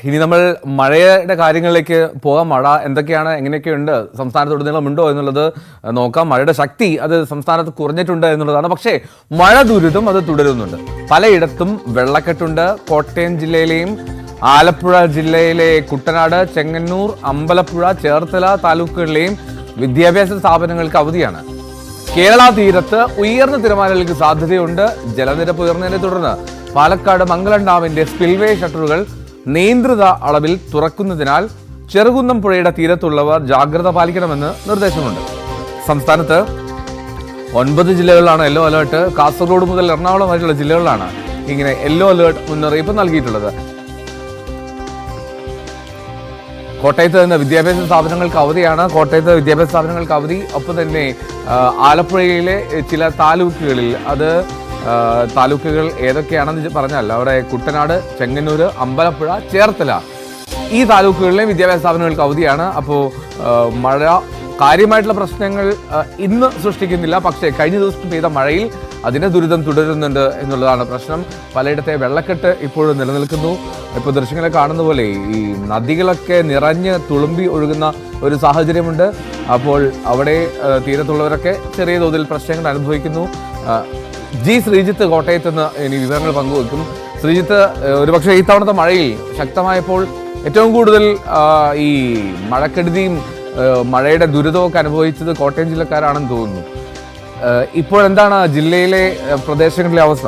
ഇനി നമ്മൾ മഴയുടെ കാര്യങ്ങളിലേക്ക് പോകാം. മഴ എന്തൊക്കെയാണ്, എങ്ങനെയൊക്കെയുണ്ട്, സംസ്ഥാനത്തുടനീളമുണ്ടോ എന്നുള്ളത് നോക്കാം. മഴയുടെ ശക്തി അത് സംസ്ഥാനത്ത് കുറഞ്ഞിട്ടുണ്ട് എന്നുള്ളതാണ്. പക്ഷേ മഴ ദുരിതം അത് തുടരുന്നുണ്ട്. പലയിടത്തും വെള്ളക്കെട്ടുണ്ട്. കോട്ടയം ജില്ലയിലെയും ആലപ്പുഴ ജില്ലയിലെ കുട്ടനാട്, ചെങ്ങന്നൂർ, അമ്പലപ്പുഴ, ചേർത്തല താലൂക്കുകളിലെയും വിദ്യാഭ്യാസ സ്ഥാപനങ്ങൾക്ക് അവധിയാണ്. കേരള തീരത്ത് ഉയർന്ന തിരമാലകൾക്ക് സാധ്യതയുണ്ട്. ജലനിരപ്പ് ഉയർന്നതിനെ തുടർന്ന് പാലക്കാട് മംഗലം ഡാമിന്റെ സ്പിൽവേ ഷട്ടറുകൾ നിയന്ത്രിത അളവിൽ തുറക്കുന്നതിനാൽ ചെറുകുന്നം പുഴയുടെ തീരത്തുള്ളവർ ജാഗ്രത പാലിക്കണമെന്ന് നിർദ്ദേശമുണ്ട്. സംസ്ഥാനത്ത് 9 ജില്ലകളിലാണ് യെല്ലോ അലേർട്ട്. കാസർഗോഡ് മുതൽ എറണാകുളം വരെയുള്ള ജില്ലകളിലാണ് ഇങ്ങനെ യെല്ലോ അലേർട്ട് മുന്നറിയിപ്പ് നൽകിയിട്ടുള്ളത്. കോട്ടയത്ത് നിന്ന് വിദ്യാഭ്യാസ സ്ഥാപനങ്ങൾക്ക് അവധിയാണ്. കോട്ടയത്ത് വിദ്യാഭ്യാസ സ്ഥാപനങ്ങൾക്ക് അവധി. ഒപ്പം തന്നെ ആലപ്പുഴയിലെ ചില താലൂക്കുകളിൽ, അത് താലൂക്കുകൾ ഏതൊക്കെയാണെന്ന് പറഞ്ഞാൽ അവിടെ കുട്ടനാട്, ചെങ്ങന്നൂർ, അമ്പലപ്പുഴ, ചേർത്തല ഈ താലൂക്കുകളിലെ വിദ്യാഭ്യാസ സ്ഥാപനങ്ങൾക്ക് അവധിയാണ്. അപ്പോൾ മഴ കാര്യമായിട്ടുള്ള പ്രശ്നങ്ങൾ ഇന്ന് സൃഷ്ടിക്കുന്നില്ല. പക്ഷേ കഴിഞ്ഞ ദിവസം പെയ്ത മഴയിൽ അതിന്റെ ദുരിതം തുടരുന്നുണ്ട് എന്നുള്ളതാണ് പ്രശ്നം. പലയിടത്തെ വെള്ളക്കെട്ട് ഇപ്പോഴും നിലനിൽക്കുന്നു. ഇപ്പോൾ ദൃശ്യങ്ങളെ കാണുന്ന പോലെ ഈ നദികളൊക്കെ നിറഞ്ഞ് തുളുമ്പി ഒഴുകുന്ന ഒരു സാഹചര്യമുണ്ട്. അപ്പോൾ അവിടെ തീരത്തുള്ളവരൊക്കെ ചെറിയ തോതിൽ പ്രശ്നങ്ങൾ അനുഭവിക്കുന്നു. ജി ശ്രീജിത്ത് കോട്ടയത്ത് നിന്ന് ഇനി വിവരങ്ങൾ പങ്കുവെക്കും. ശ്രീജിത്ത്, ഒരുപക്ഷെ ഈ തവണത്തെ മഴയിൽ ശക്തമായപ്പോൾ ഏറ്റവും കൂടുതൽ ഈ മഴക്കെടുതിയും മഴയുടെ ദുരിതമൊക്കെ അനുഭവിച്ചത് കോട്ടയം ജില്ലക്കാരാണെന്ന് തോന്നുന്നു. ഇപ്പോഴെന്താണ് ജില്ലയിലെ പ്രദേശങ്ങളിലെ അവസ്ഥ?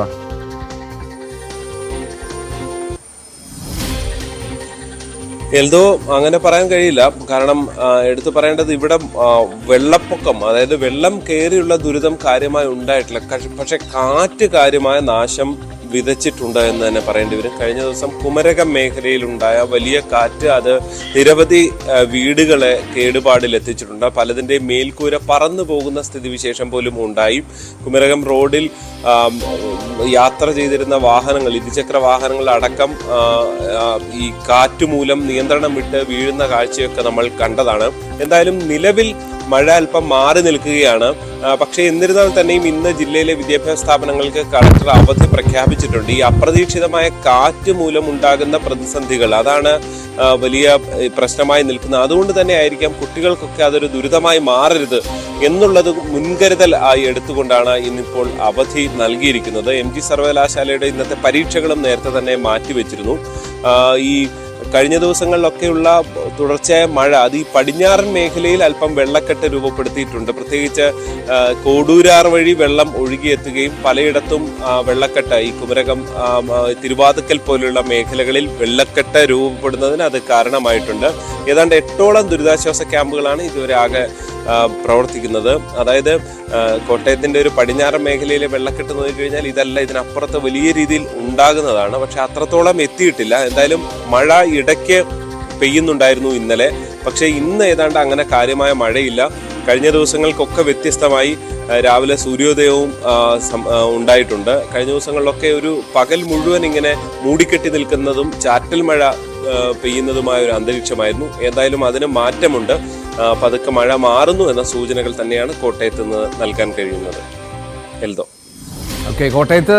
എൽദോ, അങ്ങനെ പറയാൻ കഴിയില്ല. കാരണം എടുത്തു പറയേണ്ടത് ഇവിടെ വെള്ളപ്പൊക്കം, അതായത് വെള്ളം കയറിയുള്ള ദുരിതം കാര്യമായി ഉണ്ടായിട്ടില്ല. പക്ഷെ കാറ്റ് കാര്യമായ നാശം വിതച്ചിട്ടുണ്ട് എന്ന് തന്നെ പറയേണ്ടി വരും. കഴിഞ്ഞ ദിവസം കുമരകം മേഖലയിലുണ്ടായ വലിയ കാറ്റ് അത് നിരവധി വീടുകളെ കേടുപാടിൽ എത്തിച്ചിട്ടുണ്ട്. പലതിൻ്റെയും മേൽക്കൂര പറന്നു പോകുന്ന സ്ഥിതിവിശേഷം പോലും ഉണ്ടായി. കുമരകം റോഡിൽ യാത്ര ചെയ്തിരുന്ന വാഹനങ്ങൾ, ഇരുചക്ര വാഹനങ്ങൾ അടക്കം ഈ കാറ്റ് മൂലം നിയന്ത്രണം വിട്ട് വീഴുന്ന കാഴ്ചയൊക്കെ നമ്മൾ കണ്ടതാണ്. എന്തായാലും നിലവിൽ മഴ അല്പം മാറി നിൽക്കുകയാണ്. പക്ഷേ എന്നിരുന്നാൽ തന്നെയും ഇന്ന് ജില്ലയിലെ വിദ്യാഭ്യാസ സ്ഥാപനങ്ങൾക്ക് കളക്ടർ അവധി പ്രഖ്യാപിച്ചിട്ടുണ്ട്. ഈ അപ്രതീക്ഷിതമായ കാറ്റ് മൂലം ഉണ്ടാകുന്ന പ്രതിസന്ധികൾ, അതാണ് വലിയ പ്രശ്നമായി നിൽക്കുന്നത്. അതുകൊണ്ട് തന്നെ ആയിരിക്കാം കുട്ടികൾക്കൊക്കെ അതൊരു ദുരിതമായി മാറരുത് എന്നുള്ളത് മുൻകരുതൽ ആയി എടുത്തുകൊണ്ടാണ് ഇന്നിപ്പോൾ അവധി നൽകിയിരിക്കുന്നത്. MG സർവകലാശാലയുടെ ഇന്നത്തെ പരീക്ഷകളും നേരത്തെ തന്നെ മാറ്റിവെച്ചിരുന്നു. ഈ കഴിഞ്ഞ ദിവസങ്ങളിലൊക്കെയുള്ള തുടർച്ചയായ മഴ അത് ഈ പടിഞ്ഞാറൻ മേഖലയിൽ അല്പം വെള്ളക്കെട്ട് രൂപപ്പെടുത്തിയിട്ടുണ്ട്. പ്രത്യേകിച്ച് കോടൂരാർ വഴി വെള്ളം ഒഴുകിയെത്തുകയും പലയിടത്തും വെള്ളക്കെട്ട്, ഈ കുമരകം, തിരുവാതുക്കൽ പോലുള്ള മേഖലകളിൽ വെള്ളക്കെട്ട് രൂപപ്പെടുന്നതിന് അത് കാരണമായിട്ടുണ്ട്. ഏതാണ്ട് 8ഓളം ദുരിതാശ്വാസ ക്യാമ്പുകളാണ് ഇതുവരെ ആകെ പ്രവർത്തിക്കുന്നത്. അതായത് കോട്ടയത്തിന്റെ ഒരു പടിഞ്ഞാറൻ മേഖലയിലെ വെള്ളക്കെട്ട് നോക്കിക്കഴിഞ്ഞാൽ ഇതല്ല, ഇതിനപ്പുറത്ത് വലിയ രീതിയിൽ ഉണ്ടാകുന്നതാണ്. പക്ഷെ അത്രത്തോളം എത്തിയിട്ടില്ല. എന്തായാലും മഴ ഇടയ്ക്ക് പെയ്യുന്നുണ്ടായിരുന്നു ഇന്നലെ. പക്ഷെ ഇന്ന് ഏതാണ്ട് അങ്ങനെ കാര്യമായ മഴയില്ല. കഴിഞ്ഞ ദിവസങ്ങൾക്കൊക്കെ വ്യത്യസ്തമായി രാവിലെ സൂര്യോദയവും ഉണ്ടായിട്ടുണ്ട്. കഴിഞ്ഞ ദിവസങ്ങളിലൊക്കെ ഒരു പകൽ മുഴുവൻ ഇങ്ങനെ മൂടിക്കെട്ടി നിൽക്കുന്നതും ചാറ്റൽ മഴ പെയ്യുന്നതുമായ ഒരു അന്തരീക്ഷമായിരുന്നു. ഏതായാലും അതിന് മാറ്റമുണ്ട്. പതുക്കെ മഴ മാറുന്നു എന്ന സൂചനകൾ തന്നെയാണ് കോട്ടയത്ത് നിന്ന് നൽകാൻ കഴിയുന്നത്. എൽദോ. ഓക്കെ, കോട്ടയത്ത്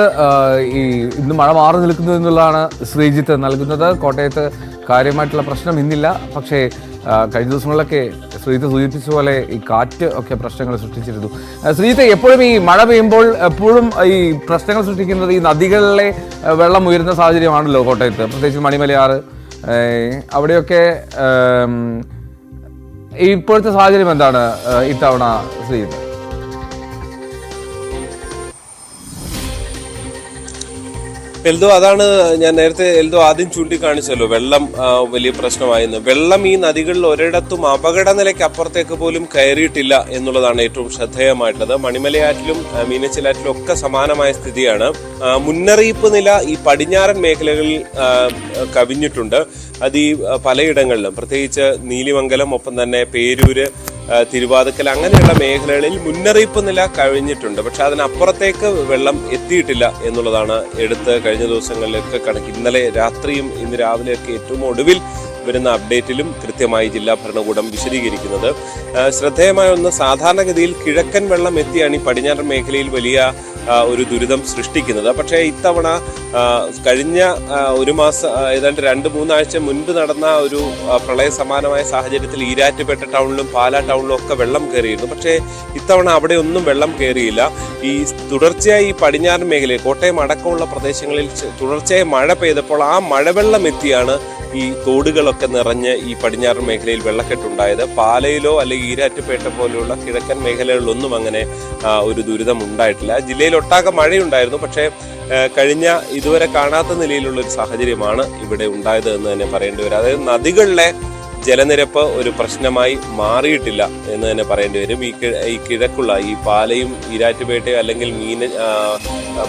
ഈ ഇന്ന് മഴ മാറി നിൽക്കുന്നു എന്നുള്ളതാണ് ശ്രീജിത്ത് നൽകുന്നത്. കോട്ടയത്ത് കാര്യമായിട്ടുള്ള പ്രശ്നം ഇന്നില്ല. പക്ഷേ കഴിഞ്ഞ ദിവസങ്ങളിലൊക്കെ ശ്രീജിത്ത് സൂചിപ്പിച്ച പോലെ ഈ കാറ്റ് ഒക്കെ പ്രശ്നങ്ങൾ സൃഷ്ടിച്ചിരുന്നു. ശ്രീജിത്ത്, എപ്പോഴും ഈ മഴ പെയ്യുമ്പോൾ എപ്പോഴും ഈ പ്രശ്നങ്ങൾ സൃഷ്ടിക്കുന്നത് ഈ നദികളിലെ വെള്ളം ഉയരുന്ന സാഹചര്യമാണല്ലോ കോട്ടയത്ത്, പ്രത്യേകിച്ച് മണിമലയാറ് അവിടെയൊക്കെ. ഇപ്പോഴത്തെ സാഹചര്യം എന്താണ് ഇത്തവണ ശ്രീജിത്ത്? എൽദോ, അതാണ് ഞാൻ നേരത്തെ ആദ്യം ചൂണ്ടിക്കാണിച്ചല്ലോ, വെള്ളം വലിയ പ്രശ്നമായിരുന്നു. വെള്ളം ഈ നദികളിൽ ഒരിടത്തും അപകട നിലയ്ക്ക് അപ്പുറത്തേക്ക് പോലും കയറിയിട്ടില്ല എന്നുള്ളതാണ് ഏറ്റവും ശ്രദ്ധേയമായിട്ടുള്ളത്. മണിമലയാറ്റിലും മീനച്ചിലാറ്റിലും ഒക്കെ സമാനമായ സ്ഥിതിയാണ്. മുന്നറിയിപ്പ് നില ഈ പടിഞ്ഞാറൻ മേഖലകളിൽ കവിഞ്ഞിട്ടുണ്ട്. അത് ഈ പലയിടങ്ങളിലും, പ്രത്യേകിച്ച് നീലിമംഗലം, ഒപ്പം തന്നെ പേരൂര്, തിരുവാതുക്കൽ അങ്ങനെയുള്ള മേഖലകളിൽ മുന്നറിയിപ്പ് നില കഴിഞ്ഞിട്ടുണ്ട്. പക്ഷെ അതിനപ്പുറത്തേക്ക് വെള്ളം എത്തിയിട്ടില്ല എന്നുള്ളതാണ് എടുത്ത് കഴിഞ്ഞ ദിവസങ്ങളിലൊക്കെ കണക്ക്. ഇന്നലെ രാത്രിയും ഇന്ന് രാവിലെയൊക്കെ ഏറ്റവും ഒടുവിൽ വരുന്ന അപ്ഡേറ്റിലും കൃത്യമായി ജില്ലാ ഭരണകൂടം വിശദീകരിക്കുന്നത്. ശ്രദ്ധേയമായ ഒന്ന്, സാധാരണഗതിയിൽ കിഴക്കൻ വെള്ളം എത്തിയാണ് ഈ പടിഞ്ഞാറൻ മേഖലയിൽ വലിയ ഒരു ദുരിതം സൃഷ്ടിക്കുന്നത്. പക്ഷേ ഇത്തവണ കഴിഞ്ഞ ഒരു മാസം ഏതാണ്ട് 2-3 ആഴ്ച മുൻപ് നടന്ന ഒരു പ്രളയ സമാനമായ സാഹചര്യത്തിൽ ഈരാറ്റുപേട്ട ടൗണിലും പാലാ ടൗണിലും ഒക്കെ വെള്ളം കയറിയിരുന്നു. പക്ഷേ ഇത്തവണ അവിടെ ഒന്നും വെള്ളം കയറിയില്ല. ഈ തുടർച്ചയായി ഈ പടിഞ്ഞാറൻ മേഖലയിൽ കോട്ടയം അടക്കമുള്ള പ്രദേശങ്ങളിൽ തുടർച്ചയായി മഴ പെയ്തപ്പോൾ ആ മഴവെള്ളം എത്തിയാണ് ഈ തോടുകളൊക്കെ നിറഞ്ഞ് ഈ പടിഞ്ഞാറൻ മേഖലയിൽ വെള്ളക്കെട്ടുണ്ടായത്. പാലയിലോ അല്ലെങ്കിൽ ഈരാറ്റുപേട്ട പോലെയുള്ള കിഴക്കൻ മേഖലകളിലൊന്നും അങ്ങനെ ഒരു ദുരിതം ഉണ്ടായിട്ടില്ല. ജില്ലയിലൊട്ടാകെ മഴയുണ്ടായിരുന്നു. പക്ഷേ കഴിഞ്ഞ ഇതുവരെ കാണാത്ത നിലയിലുള്ള ഒരു സാഹചര്യമാണ് ഇവിടെ ഉണ്ടായത് എന്ന് തന്നെ പറയേണ്ടി വരും. അതായത് നദികളിലെ ജലനിരപ്പ് ഒരു പ്രശ്നമായി മാറിയിട്ടില്ല എന്ന് തന്നെ പറയേണ്ടി വരും. ഈ കിഴക്കുള്ള ഈ പാലയും ഈരാറ്റുപേട്ടയോ അല്ലെങ്കിൽ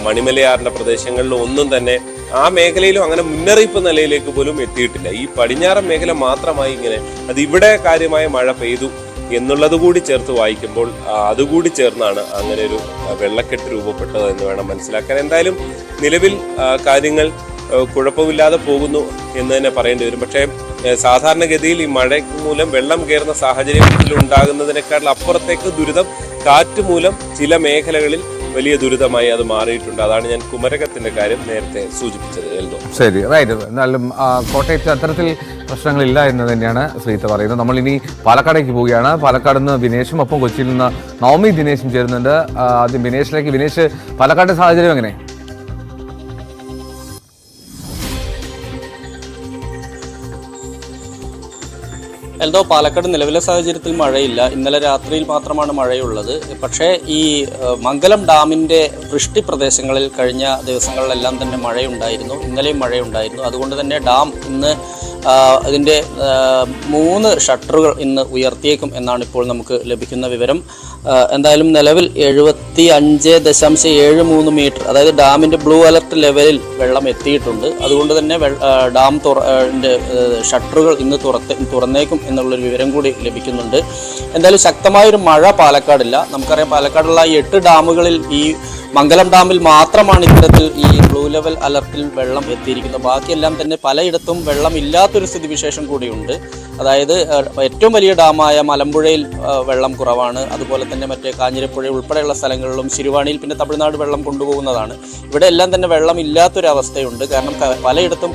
മണിമലയാറിന്റെ പ്രദേശങ്ങളിലും ഒന്നും തന്നെ ആ മേഖലയിലും അങ്ങനെ മുന്നറിയിപ്പ് നിലയിലേക്ക് പോലും എത്തിയിട്ടില്ല. ഈ പടിഞ്ഞാറൻ മേഖല മാത്രമായി ഇങ്ങനെ അത് ഇവിടെ കാര്യമായ മഴ പെയ്തു എന്നുള്ളത് കൂടി ചേർത്ത് വായിക്കുമ്പോൾ അതുകൂടി ചേർന്നാണ് അങ്ങനെ ഒരു വെള്ളക്കെട്ട് രൂപപ്പെട്ടത് എന്ന് വേണം മനസ്സിലാക്കാൻ. എന്തായാലും നിലവിൽ കാര്യങ്ങൾ കുഴപ്പമില്ലാതെ പോകുന്നു എന്ന് തന്നെ പറയേണ്ടി വരും. പക്ഷേ സാധാരണഗതിയിൽ ഈ മഴ മൂലം വെള്ളം കയറുന്ന സാഹചര്യം ഉണ്ടാകുന്നതിനേക്കാൾ അപ്പുറത്തേക്ക് ദുരിതം കാറ്റ് മൂലം ചില മേഖലകളിൽ വലിയ ദുരിതമായി അത് മാറിയിട്ടുണ്ട്. അതാണ് ഞാൻ കുമരകത്തിന്റെ കാര്യം നേരത്തെ സൂചിപ്പിച്ചത്. എൽദോ, ശരി, റൈറ്റ്. എന്നാലും കോട്ടയത്ത് അത്തരത്തിൽ പ്രശ്നങ്ങളില്ല എന്ന് തന്നെയാണ് ശ്രീത്ത പറയുന്നത്. നമ്മൾ ഇനി പാലക്കാടേക്ക് പോവുകയാണ്. പാലക്കാട് നിന്ന് വിനേഷും ഒപ്പം കൊച്ചിയിൽ നിന്ന് നവമി ദിനേശും ചേരുന്നുണ്ട്. ആദ്യം വിനേഷിലേക്ക്. വിനേഷ്, പാലക്കാട്ടെ സാഹചര്യം എങ്ങനെ? എൽദോ, പാലക്കാട് നിലവിലെ സാഹചര്യത്തിൽ മഴയില്ല. ഇന്നലെ രാത്രിയിൽ മാത്രമാണ് മഴയുള്ളത്. പക്ഷേ ഈ മംഗലം ഡാമിൻ്റെ വൃഷ്ടി പ്രദേശങ്ങളിൽ കഴിഞ്ഞ ദിവസങ്ങളിലെല്ലാം തന്നെ മഴയുണ്ടായിരുന്നു. ഇന്നലെയും മഴയുണ്ടായിരുന്നു. അതുകൊണ്ട് തന്നെ ഡാം ഇന്ന് അതിൻ്റെ 3 ഷട്ടറുകൾ ഇന്ന് ഉയർത്തിയേക്കും എന്നാണ് ഇപ്പോൾ നമുക്ക് ലഭിക്കുന്ന വിവരം. എന്തായാലും നിലവിൽ 75.73 മീറ്റർ, അതായത് ഡാമിൻ്റെ ബ്ലൂ അലർട്ട് ലെവലിൽ വെള്ളം എത്തിയിട്ടുണ്ട്. അതുകൊണ്ട് തന്നെ ഡാം ഷട്ടറുകൾ ഇന്ന് തുറന്നേക്കും എന്നുള്ളൊരു വിവരം കൂടി ലഭിക്കുന്നുണ്ട്. എന്തായാലും ശക്തമായൊരു മഴ പാലക്കാടില്ല. നമുക്കറിയാം, പാലക്കാടുള്ള 8 ഡാമുകളിൽ ഈ മംഗലം ഡാമിൽ മാത്രമാണ് ഇത്തരത്തിൽ ഈ ബ്ലൂ ലെവൽ അലർട്ടിൽ വെള്ളം എത്തിയിരിക്കുന്നത്. ബാക്കിയെല്ലാം തന്നെ പലയിടത്തും വെള്ളമില്ലാത്തൊരു സ്ഥിതിവിശേഷം കൂടിയുണ്ട്. അതായത് ഏറ്റവും വലിയ ഡാമായ മലമ്പുഴയിൽ വെള്ളം കുറവാണ്. അതുപോലെ തന്നെ മറ്റേ കാഞ്ഞിരപ്പുഴ ഉൾപ്പെടെയുള്ള സ്ഥലങ്ങളിലും ശിരുവാണിയിൽ പിന്നെ തമിഴ്നാട് വെള്ളം കൊണ്ടുപോകുന്നതാണ്. ഇവിടെ എല്ലാം തന്നെ വെള്ളം ഇല്ലാത്തൊരവസ്ഥയുണ്ട്. കാരണം പലയിടത്തും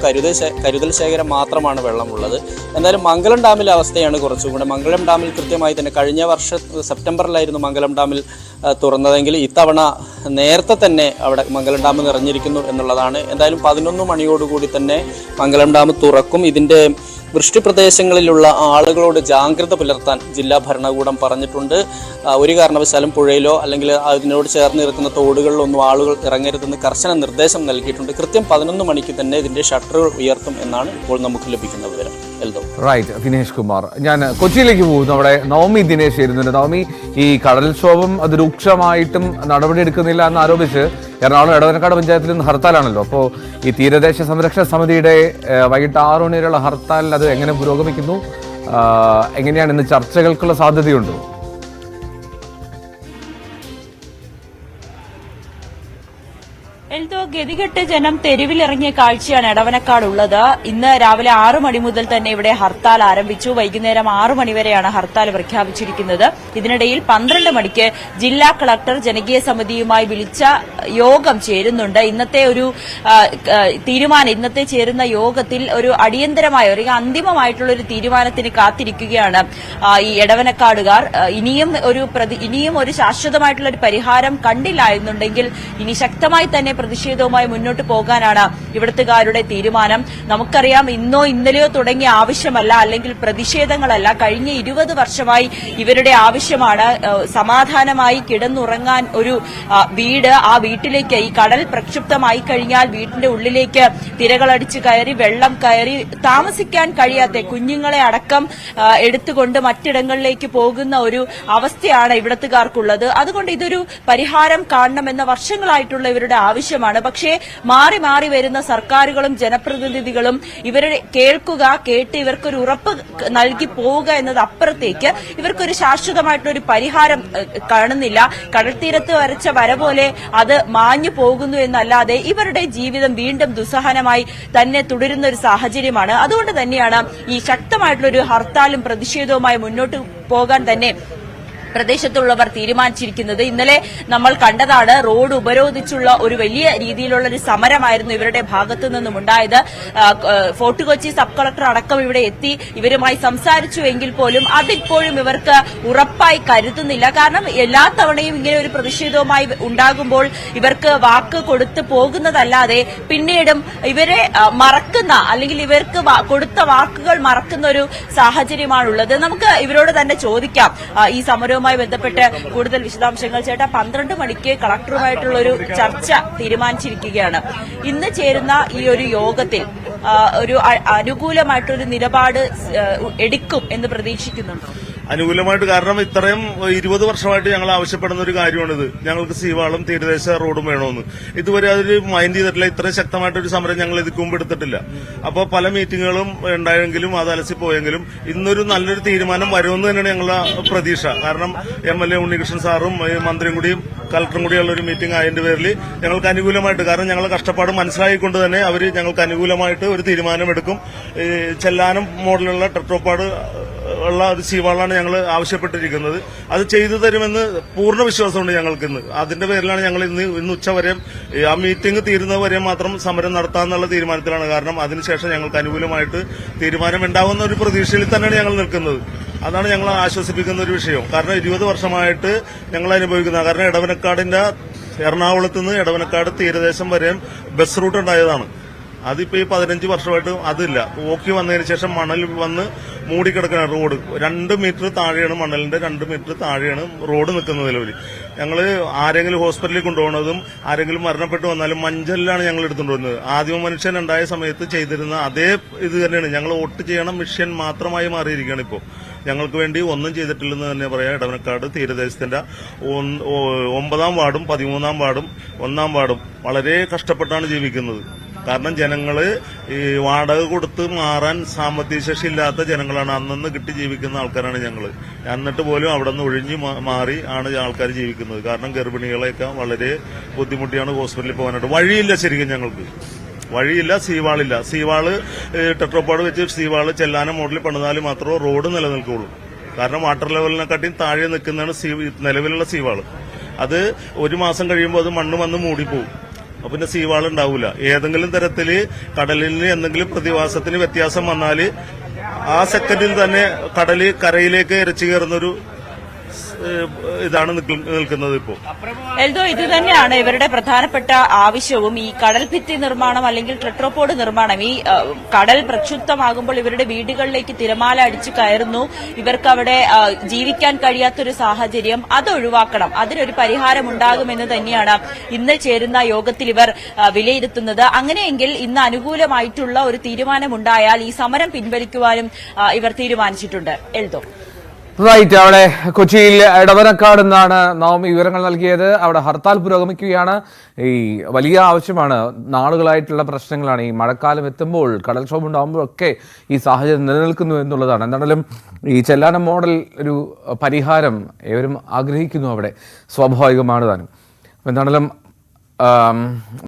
കരുതൽ ശേഖരം മാത്രമാണ് വെള്ളമുള്ളത്. എന്തായാലും മംഗലം ഡാമിലെ അവസ്ഥയാണ് കുറച്ചുകൂടെ. മംഗലം ഡാമിൽ കൃത്യമായി തന്നെ കഴിഞ്ഞ വർഷം സെപ്റ്റംബറിലായിരുന്നു മംഗലം ഡാമിൽ തുറന്നതെങ്കിൽ ഇത്തവണ നേരത്തെ തന്നെ അവിടെ മംഗലം ഡാം നിറഞ്ഞിരിക്കുന്നു എന്നുള്ളതാണ്. എന്തായാലും 11 മണിയോടുകൂടി തന്നെ മംഗലം ഡാം തുറക്കും. ഇതിൻ്റെ വൃഷ്ടി പ്രദേശങ്ങളിലുള്ള ആളുകളോട് ജാഗ്രത പുലർത്താൻ ജില്ലാ ഭരണകൂടം പറഞ്ഞിട്ടുണ്ട്. ഒരു കാരണവശാലും പുഴയിലോ അല്ലെങ്കിൽ അതിനോട് ചേർന്ന് നിൽക്കുന്ന തോടുകളിലൊന്നും ആളുകൾ ഇറങ്ങരുതെന്ന് കർശന നിർദ്ദേശം നൽകിയിട്ടുണ്ട്. കൃത്യം 11 മണിക്ക് തന്നെ ഇതിൻ്റെ ഷട്ടറുകൾ ഉയർത്തും എന്നാണ് ഇപ്പോൾ നമുക്ക് ലഭിക്കുന്ന വിവരം. എൽദോ, റൈറ്റ്. ദിനേഷ് കുമാർ. ഞാൻ കൊച്ചിയിലേക്ക് പോകുന്നു. അവിടെ നവമി ദിനേശ് ചേരുന്നുണ്ട്. നവമി, ഈ കടൽക്ഷോഭം അത് രൂക്ഷമായിട്ടും നടപടി എടുക്കുന്നില്ല എന്ന് ആരോപിച്ച് എറണാകുളം എടവനക്കാട് പഞ്ചായത്തിൽ നിന്ന് ഹർത്താലാണല്ലോ. അപ്പോൾ ഈ തീരദേശ സംരക്ഷണ സമിതിയുടെ വൈകിട്ട് 6 മണി വരെയുള്ള ഹർത്താലിൽ അത് എങ്ങനെ പുരോഗമിക്കുന്നു? എങ്ങനെയാണ് ഇന്ന് ചർച്ചകൾക്കുള്ള സാധ്യതയുണ്ടോ? എൽദോ, ഗതികെട്ട് ജനം തെരുവിലിറങ്ങിയ കാഴ്ചയാണ് എടവനക്കാട് ഉള്ളത്. ഇന്ന് രാവിലെ 6 മണി മുതൽ തന്നെ ഇവിടെ ഹർത്താൽ ആരംഭിച്ചു. വൈകുന്നേരം 6 മണി വരെയാണ് ഹർത്താൽ പ്രഖ്യാപിച്ചിരിക്കുന്നത്. ഇതിനിടയിൽ 12 മണിക്ക് ജില്ലാ കളക്ടർ ജനകീയ സമിതിയുമായി വിളിച്ച യോഗം ചേരുന്നുണ്ട്. ഇന്നത്തെ ചേരുന്ന യോഗത്തിൽ ഒരു അടിയന്തരമായ ഒരു അന്തിമമായിട്ടുള്ള ഒരു തീരുമാനത്തിന് കാത്തിരിക്കുകയാണ് ഈ എടവനക്കാടുകാർ. ഇനിയും ഒരു ശാശ്വതമായിട്ടുള്ള ഒരു പരിഹാരം കണ്ടില്ല എന്നുണ്ടെങ്കിൽ ഇനി ശക്തമായി തന്നെ പ്രതിഷേധവുമായി മുന്നോട്ട് പോകാനാണ് ഇവിടുത്തുകാരുടെ തീരുമാനം. നമുക്കറിയാം, ഇന്നോ ഇന്നലെയോ തുടങ്ങിയ ആവശ്യമല്ല, അല്ലെങ്കിൽ പ്രതിഷേധങ്ങളല്ല. കഴിഞ്ഞ 20 വർഷമായി ഇവരുടെ ആവശ്യമാണ് സമാധാനമായി കിടന്നുറങ്ങാൻ ഒരു വീട്. ആ വീട്ടിലേക്ക് ഈ കടൽ പ്രക്ഷുബ്ധമായി കഴിഞ്ഞാൽ വീട്ടിന്റെ ഉള്ളിലേക്ക് തിരകളടിച്ച് കയറി വെള്ളം കയറി താമസിക്കാൻ കഴിയാത്ത കുഞ്ഞുങ്ങളെ അടക്കം എടുത്തുകൊണ്ട് മറ്റിടങ്ങളിലേക്ക് പോകുന്ന ഒരു അവസ്ഥയാണ് ഇവിടത്തുകാർക്കുള്ളത്. അതുകൊണ്ട് ഇതൊരു പരിഹാരം കാണണമെന്ന വർഷങ്ങളായിട്ടുള്ള ഇവരുടെ ആവശ്യം ആവശ്യമാണ്. പക്ഷേ മാറി മാറി വരുന്ന സർക്കാരുകളും ജനപ്രതിനിധികളും ഇവരെ കേട്ട് ഇവർക്കൊരു ഉറപ്പ് നൽകി പോവുക എന്നത് അപ്പുറത്തേക്ക് ഇവർക്കൊരു ശാശ്വതമായിട്ടൊരു പരിഹാരം കാണുന്നില്ല. കടൽത്തീരത്ത് വരച്ച വര പോലെ അത് മാഞ്ഞു പോകുന്നു എന്നല്ലാതെ ഇവരുടെ ജീവിതം വീണ്ടും ദുസ്സഹനമായി തന്നെ തുടരുന്ന ഒരു സാഹചര്യമാണ്. അതുകൊണ്ട് തന്നെയാണ് ഈ ശക്തമായിട്ടുള്ളൊരു ഹർത്താലും പ്രതിഷേധവുമായി മുന്നോട്ട് പോകാൻ തന്നെ പ്രദേശത്തുള്ളവർ തീരുമാനിച്ചിരിക്കുന്നത്. ഇന്നലെ നമ്മൾ കണ്ടതാണ്, റോഡ് ഉപരോധിച്ചുള്ള ഒരു വലിയ രീതിയിലുള്ള ഒരു സമരമായിരുന്നു ഇവരുടെ ഭാഗത്തു നിന്നും ഉണ്ടായത്. ഫോർട്ട് കൊച്ചി സബ് കളക്ടർ അടക്കം ഇവിടെ എത്തി ഇവരുമായി സംസാരിച്ചു എങ്കിൽ പോലും അതിപ്പോഴും ഇവർക്ക് ഉറപ്പായി കരുതുന്നില്ല. കാരണം എല്ലാ തവണയും ഇങ്ങനെ ഒരു പ്രതിഷേധവുമായി ഉണ്ടാകുമ്പോൾ ഇവർക്ക് വാക്ക് കൊടുത്തു പോകുന്നതല്ലാതെ പിന്നീടും ഇവരെ മറക്കുന്ന, അല്ലെങ്കിൽ ഇവർക്ക് കൊടുത്ത വാക്കുകൾ മറക്കുന്ന ഒരു സാഹചര്യമാണുള്ളത്. നമുക്ക് ഇവരോട് തന്നെ ചോദിക്കാം ഈ സമരവുമായി ബന്ധപ്പെട്ട് കൂടുതൽ വിശദാംശങ്ങൾ. ചേട്ടാ, 12 മണിക്ക് കളക്ടറുമായിട്ടുള്ള ഒരു ചർച്ച തീരുമാനിച്ചിരിക്കുകയാണ്. ഇന്ന് ചേരുന്ന ഈ ഒരു യോഗത്തിൽ ഒരു അനുകൂലമായിട്ടൊരു നിലപാട് എടുക്കും എന്ന് പ്രതീക്ഷിക്കുന്നുണ്ടോ? അനുകൂലമായിട്ട്, കാരണം ഇത്രയും 20 വർഷമായിട്ട് ഞങ്ങൾ ആവശ്യപ്പെടുന്ന ഒരു കാര്യമാണിത്. ഞങ്ങൾക്ക് സീവാളും തീരദേശ റോഡും വേണമെന്ന്. ഇതുവരെ അതൊരു മൈൻഡ് ചെയ്തിട്ടില്ല. ഇത്രയും ശക്തമായിട്ടൊരു സമരം ഞങ്ങൾ ഇതിക്ക് മുമ്പ് എടുത്തിട്ടില്ല. അപ്പോൾ പല മീറ്റിങ്ങുകളും ഉണ്ടായെങ്കിലും അത് അലസിപ്പോയെങ്കിലും ഇന്നൊരു നല്ലൊരു തീരുമാനം വരുമെന്ന് തന്നെയാണ് ഞങ്ങളുടെ പ്രതീക്ഷ. കാരണം MLA ഉണ്ണികൃഷ്ണൻ സാറും മന്ത്രിയും കൂടിയും കളക്ടറും കൂടിയുള്ള ഒരു മീറ്റിംഗ് ആയതിന്റെ പേരിൽ ഞങ്ങൾക്ക് അനുകൂലമായിട്ട്, കാരണം ഞങ്ങളുടെ കഷ്ടപ്പാട് മനസ്സിലായിക്കൊണ്ട് തന്നെ അവർ ഞങ്ങൾക്ക് അനുകൂലമായിട്ട് ഒരു തീരുമാനമെടുക്കും. ചെല്ലാനം മോഡലുള്ള ടെട്രോപാഡ് ഉള്ള ഒരു സീവാളാണ് ഞങ്ങൾ ആവശ്യപ്പെട്ടിരിക്കുന്നത്. അത് ചെയ്തു തരുമെന്ന് പൂർണ്ണ വിശ്വാസമുണ്ട് ഞങ്ങൾക്കിന്ന്. അതിന്റെ പേരിലാണ് ഞങ്ങൾ ഇന്ന് ഉച്ചവരെ, ആ മീറ്റിംഗ് തീരുന്നവരെ മാത്രം സമരം നടത്താമെന്നുള്ള തീരുമാനത്തിലാണ്. കാരണം അതിനുശേഷം ഞങ്ങൾക്ക് അനുകൂലമായിട്ട് തീരുമാനം ഉണ്ടാവുന്ന ഒരു പ്രതീക്ഷയിൽ തന്നെയാണ് ഞങ്ങൾ നിൽക്കുന്നത്. അതാണ് ഞങ്ങൾ ആശ്വസിപ്പിക്കുന്ന ഒരു വിഷയം. കാരണം 20 വർഷമായിട്ട് ഞങ്ങൾ അനുഭവിക്കുന്ന, കാരണം എടവനക്കാടിന്റെ എറണാകുളത്ത് നിന്ന് എടവനക്കാട് തീരദേശം വരെ ബസ് റൂട്ട് ഉണ്ടായതാണ്. അതിപ്പോ ഈ 15 വർഷമായിട്ട് അതില്ല. ഓക്കി വന്നതിന് ശേഷം മണൽ വന്ന് മൂടിക്കിടക്കുന്ന റോഡ് 2 മീറ്റർ താഴെയാണ്, മണലിന്റെ 2 മീറ്റർ താഴെയാണ് റോഡ് നിൽക്കുന്നത്. നിലവിൽ ഞങ്ങൾ ആരെങ്കിലും ഹോസ്പിറ്റലിൽ കൊണ്ടുപോകുന്നതും ആരെങ്കിലും മരണപ്പെട്ടു വന്നാലും മഞ്ചലിലാണ് ഞങ്ങൾ എടുത്തുകൊണ്ടുവന്നത്. ആദിമ മനുഷ്യൻ ഉണ്ടായ സമയത്ത് ചെയ്തിരുന്ന അതേ ഇത് തന്നെയാണ്. ഞങ്ങൾ വോട്ട് ചെയ്യണം മിഷൻ മാത്രമായി മാറിയിരിക്കുകയാണ് ഇപ്പോൾ. ഞങ്ങൾക്ക് വേണ്ടി ഒന്നും ചെയ്തിട്ടില്ലെന്ന് തന്നെ പറയാം. എടവനക്കാട് തീരദേശത്തിന്റെ 9-ാം വാർഡും 13-ാം വാർഡും 1-ാം വാർഡും വളരെ കഷ്ടപ്പെട്ടാണ് ജീവിക്കുന്നത്. കാരണം ജനങ്ങള് ഈ വാടക കൊടുത്ത് മാറാൻ സാമ്പത്തിക ശേഷി ഇല്ലാത്ത ജനങ്ങളാണ്. അന്നന്ന് കിട്ടി ജീവിക്കുന്ന ആൾക്കാരാണ് ഞങ്ങള്. എന്നിട്ട് പോലും അവിടെ നിന്ന് ഒഴിഞ്ഞു മാറി ആണ് ആൾക്കാർ ജീവിക്കുന്നത്. കാരണം ഗർഭിണികളെയൊക്കെ വളരെ ബുദ്ധിമുട്ടിയാണ് ഹോസ്പിറ്റലിൽ പോകാനായിട്ട്. വഴിയില്ല, ശരിക്കും ഞങ്ങൾക്ക് വഴിയില്ല, സീവാളില്ല. സീവാള് ടെട്രോപാഡ് വെച്ച് സീവാള് ചെല്ലാനം മോഡലിൽ പണിതാൽ മാത്രമേ റോഡ് നിലനിൽക്കുള്ളൂ. കാരണം വാട്ടർ ലെവലിനെക്കാട്ടിയും താഴെ നിൽക്കുന്നതാണ് നിലവിലുള്ള സീവാള്. അത് ഒരു മാസം കഴിയുമ്പോൾ അത് മണ്ണ് വന്ന് മൂടിപ്പോവും. അപ്പൊ പിന്നെ സീവാൾ ഉണ്ടാവില്ല. ഏതെങ്കിലും തരത്തില് കടലിന് എന്തെങ്കിലും പ്രതിഭാസത്തിന് വ്യത്യാസം വന്നാൽ ആ സെക്കൻഡിൽ തന്നെ കടല് കരയിലേക്ക് ഇരച്ചു കയറുന്നൊരു ഇതാണ് നിൽക്കുന്നത് ഇപ്പോൾ. എൽദോ, ഇത് തന്നെയാണ് ഇവരുടെ പ്രധാനപ്പെട്ട ആവശ്യവും. ഈ കടൽ ഭിത്തി നിർമ്മാണം അല്ലെങ്കിൽ ടെട്രോപോഡ് നിർമ്മാണം, ഈ കടൽ പ്രക്ഷുബ്ധമാകുമ്പോൾ ഇവരുടെ വീടുകളിലേക്ക് തിരമാല അടിച്ചു കയറുന്നു. ഇവർക്ക് അവിടെ ജീവിക്കാൻ കഴിയാത്തൊരു സാഹചര്യം, അത് ഒഴിവാക്കണം. അതിനൊരു പരിഹാരം ഉണ്ടാകുമെന്ന് തന്നെയാണ് ഇന്ന് ചേരുന്ന യോഗത്തിൽ ഇവർ വിലയിരുത്തുന്നത്. അങ്ങനെയെങ്കിൽ ഇന്ന് അനുകൂലമായിട്ടുള്ള ഒരു തീരുമാനമുണ്ടായാൽ ഈ സമരം പിൻവലിക്കുവാനും ഇവർ തീരുമാനിച്ചിട്ടുണ്ട്. എൽദോ, റൈറ്റ്. അവിടെ കൊച്ചിയിൽ എടവനക്കാട് നിന്നാണ് നാം വിവരങ്ങൾ നൽകിയത്. അവിടെ ഹർത്താൽ പുരോഗമിക്കുകയാണ്. ഈ വലിയ ആവശ്യമാണ്, നാളുകളായിട്ടുള്ള പ്രശ്നങ്ങളാണ്. ഈ മഴക്കാലം എത്തുമ്പോൾ, കടൽക്ഷോഭം ഉണ്ടാകുമ്പോഴൊക്കെ ഈ സാഹചര്യം നിലനിൽക്കുന്നു എന്നുള്ളതാണ്. എന്താണെങ്കിലും ഈ ചെല്ലാനം മോഡൽ ഒരു പരിഹാരം ഏവരും ആഗ്രഹിക്കുന്നു അവിടെ, സ്വാഭാവികമാണ് താനും. എന്താണെങ്കിലും